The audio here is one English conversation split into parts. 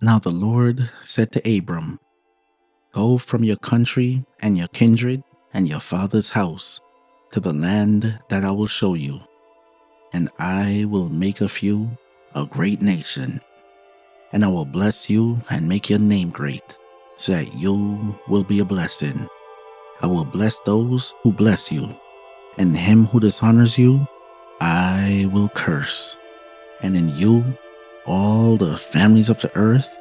Now the Lord said to Abram, "Go from your country and your kindred and your father's house to the land that I will show you, and I will make of you a great nation, and I will bless you and make your name great, so that you will be a blessing. I will bless those who bless you, and him who dishonors you I will curse, and in you all the families of the earth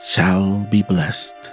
shall be blessed."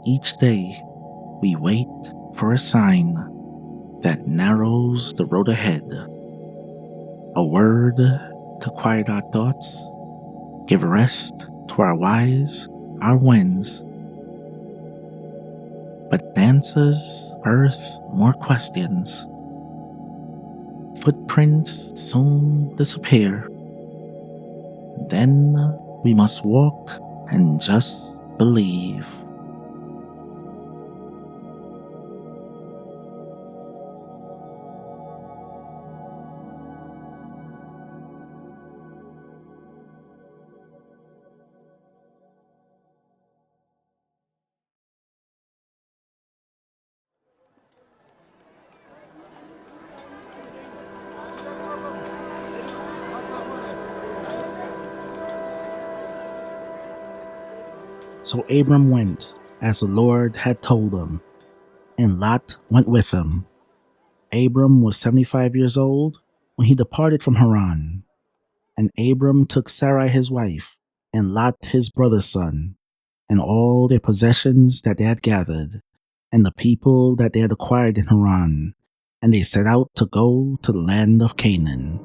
Each day we wait for a sign that narrows the road ahead, a word to quiet our thoughts, give rest to our whys, our whens, but answers birth more questions. Footprints soon disappear. Then we must walk and just believe. So Abram went as the Lord had told him, and Lot went with him. Abram was 75 years old when he departed from Haran. And Abram took Sarai his wife, and Lot his brother's son, and all their possessions that they had gathered, and the people that they had acquired in Haran, and they set out to go to the land of Canaan.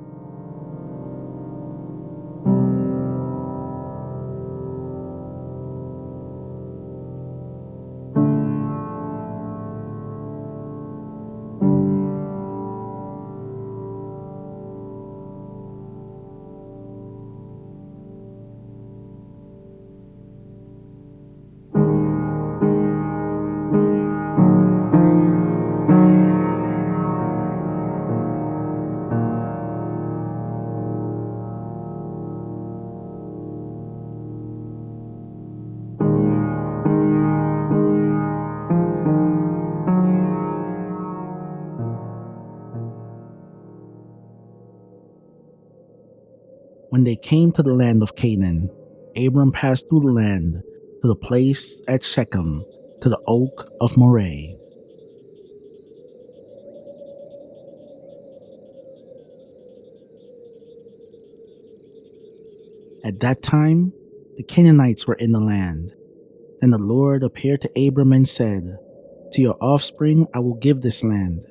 When they came to the land of Canaan, Abram passed through the land to the place at Shechem, to the oak of Moreh. At that time, the Canaanites were in the land. Then the Lord appeared to Abram and said, "To your offspring I will give this land."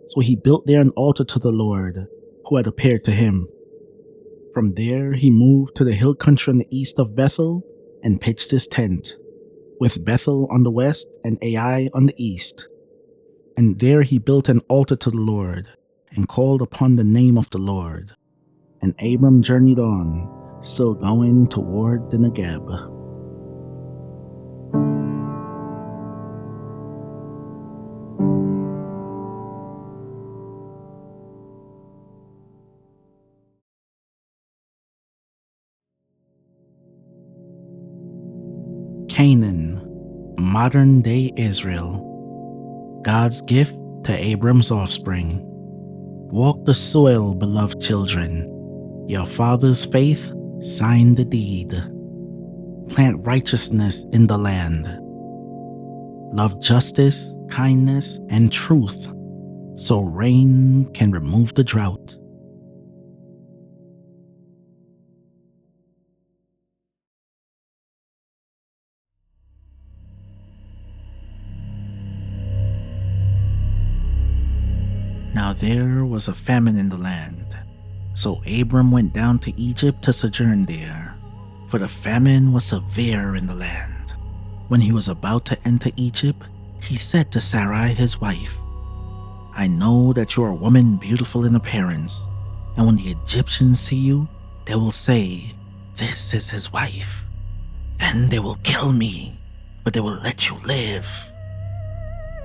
So he built there an altar to the Lord, who had appeared to him. From there he moved to the hill country on the east of Bethel and pitched his tent, with Bethel on the west and Ai on the east. And there he built an altar to the Lord, and called upon the name of the Lord. And Abram journeyed on, still going toward the Negeb. Canaan, modern-day Israel, God's gift to Abram's offspring. Walk the soil, beloved children. Your father's faith signed the deed. Plant righteousness in the land. Love justice, kindness, and truth, so rain can remove the drought. there was a famine in the land. So Abram went down to Egypt to sojourn there, for the famine was severe in the land. When he was about to enter Egypt, he said to Sarai his wife, I know that you are a woman beautiful in appearance, and when the Egyptians see you, they will say, this is his wife. Then they will kill me, but they will let you live.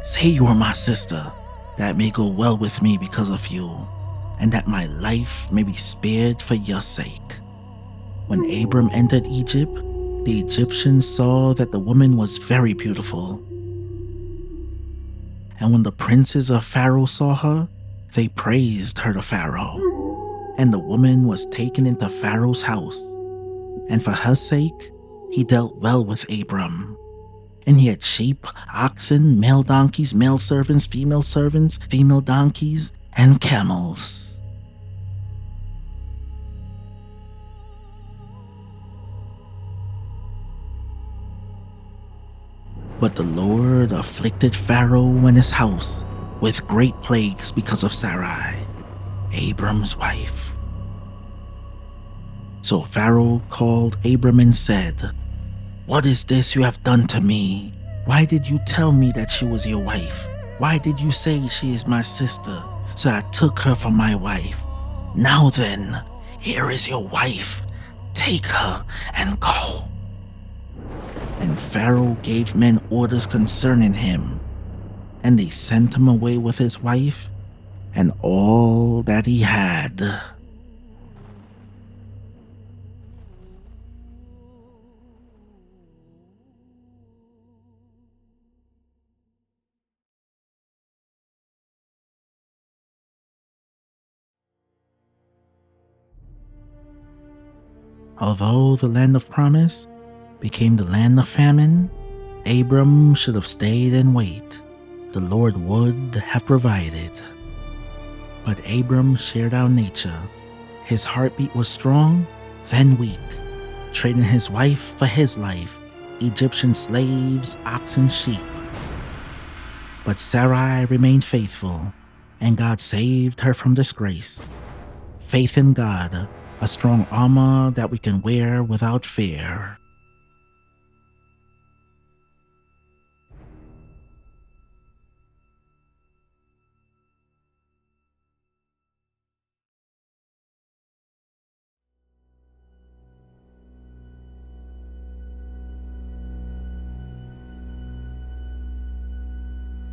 Say you are my sister, that it may go well with me because of you, and that my life may be spared for your sake. When Abram entered Egypt, the Egyptians saw that the woman was very beautiful. And when the princes of Pharaoh saw her, they praised her to Pharaoh. And the woman was taken into Pharaoh's house. And for her sake, he dealt well with Abram. And he had sheep, oxen, male donkeys, male servants, female donkeys, and camels. But the Lord afflicted Pharaoh and his house with great plagues because of Sarai, Abram's wife. So Pharaoh called Abram and said, What is this you have done to me? Why did you tell me that she was your wife? Why did you say she is my sister? So I took her for my wife. Now then, here is your wife. Take her and go. And Pharaoh gave men orders concerning him, and they sent him away with his wife and all that he had. Although the land of promise became the land of famine, Abram should have stayed and wait. The Lord would have provided. But Abram shared our nature. His heartbeat was strong, then weak, trading his wife for his life, Egyptian slaves, oxen, sheep. But Sarai remained faithful, and God saved her from disgrace. Faith in God, a strong armor that we can wear without fear.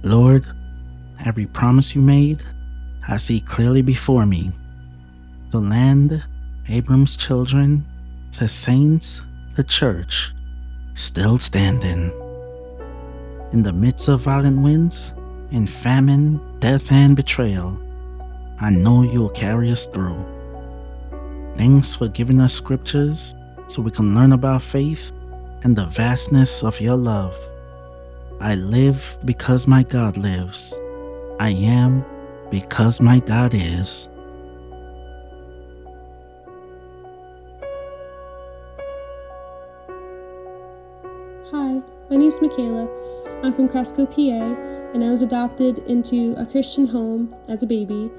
Lord, every promise you made, I see clearly before me. The land, Abram's children, the saints, the church, still standing. In the midst of violent winds, in famine, death, and betrayal, I know you'll carry us through. Thanks for giving us scriptures so we can learn about faith and the vastness of your love. I live because my God lives. I am because my God is. Hi, my name is Mikayla. I'm from Cresco, PA, and I was adopted into a Christian home as a baby.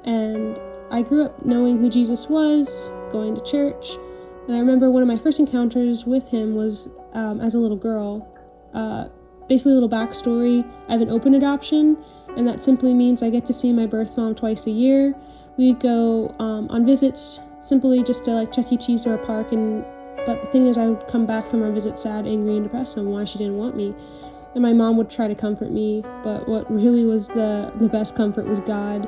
And I grew up knowing who Jesus was, going to church, and I remember one of my first encounters with him was as a little girl. Basically, a little backstory: I have an open adoption, and that simply means I get to see my birth mom twice a year. We'd go on visits, simply just to like Chuck E. Cheese or a park, but the thing is, I would come back from our visit sad, angry, and depressed on why she didn't want me. And my mom would try to comfort me, but what really was the best comfort was God.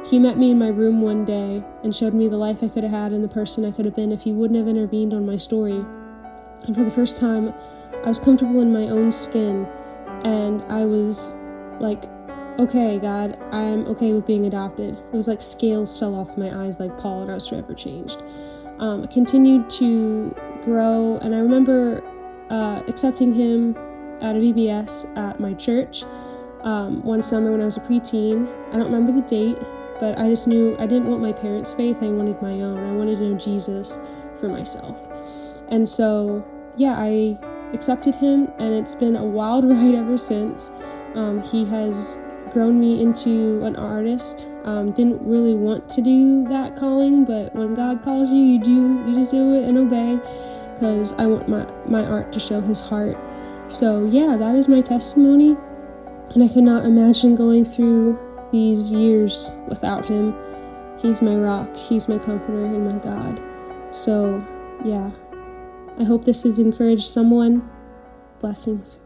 He met me in my room one day and showed me the life I could have had and the person I could have been if he wouldn't have intervened on my story. And for the first time, I was comfortable in my own skin, and I was like, okay, God, I'm okay with being adopted. It was like scales fell off my eyes like Paul, and I was forever changed. I continued to grow, and I remember accepting him at a VBS at my church one summer when I was a preteen. I don't remember the date, but I just knew I didn't want my parents' faith. I wanted my own. I wanted to know Jesus for myself. And so, yeah, I accepted him, and it's been a wild ride ever since. He has grown me into an artist. Didn't really want to do that calling, but when God calls you, you just do it and obey, because I want my art to show his heart. So yeah, that is my testimony, and I could not imagine going through these years without him. He's my rock, he's my comforter, and my God. So yeah, I hope this has encouraged someone. Blessings.